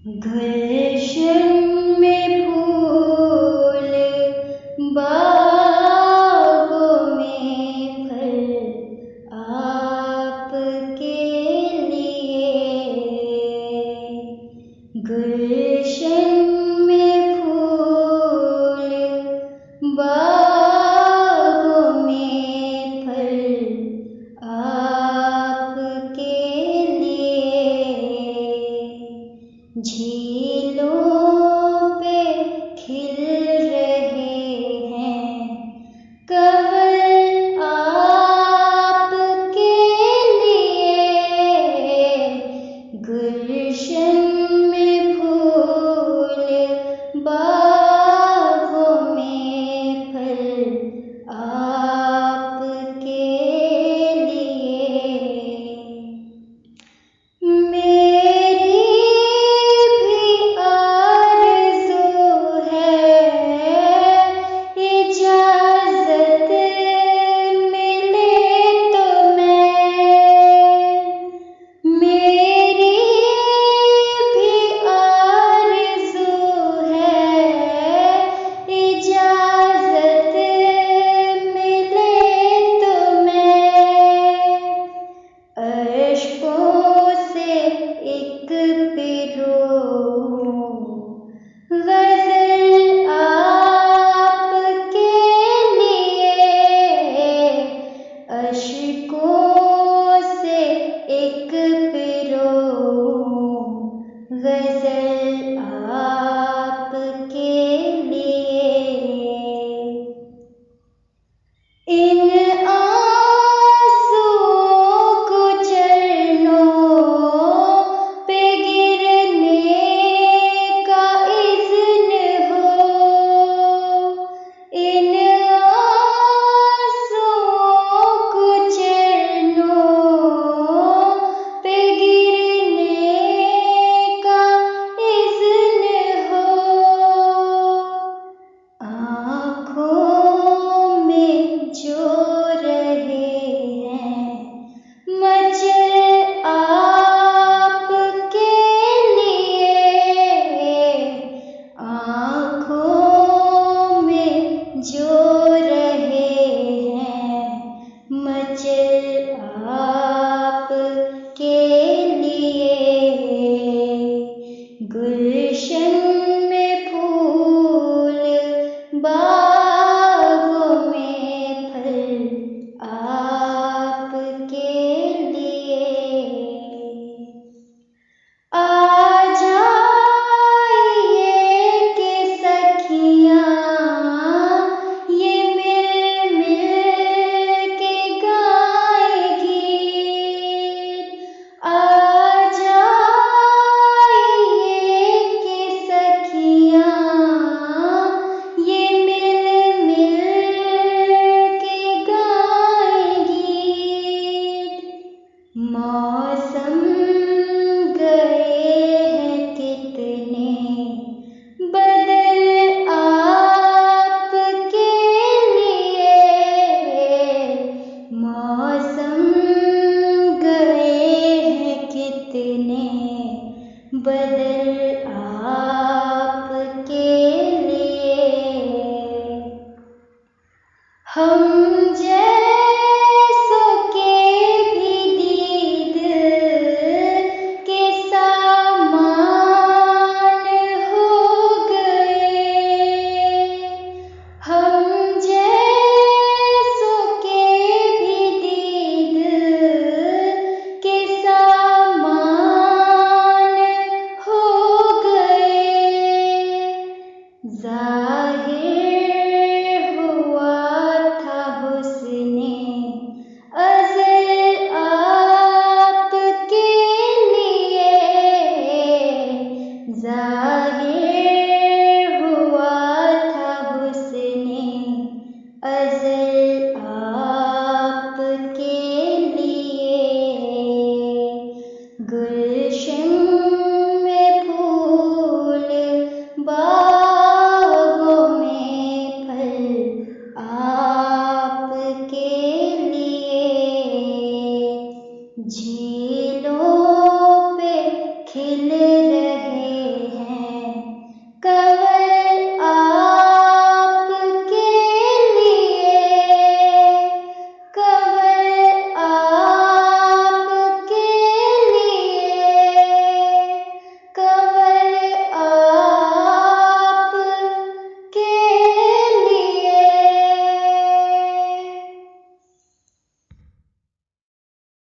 गुलशन में फूल, बागों में फल आपके लिए। गुलशन में फूल, बागों में फल आपके लिए। झीलों पे खिल रहे हैं कंवल आपके लिए। गुलशन में फूल, बागों में फल आपके लिए। गज़ल आपके लिए। अश्कों से एक पिरो गज़ल आपके लिए। इन आंसुओं को चरणों पे गिरने का इज़्न हो। इन आंसुओं को चरणों पे गिरने का इज़्न हो। आँखों में जो रहे हैं मचल आपके लिए। आँखों में जो रहे हैं मचल आपके लिए। गुलशन में फूल, बागों में फल आपके लिए। आ जाइए कि सखियाँ ये मिल मिल के गाएंगी। आ जाइए कि सखियाँ ये मिल मिल के गाएंगी। मौसम गए हैं कितने बदल आपके लिए। मौसम गए हैं कितने बदल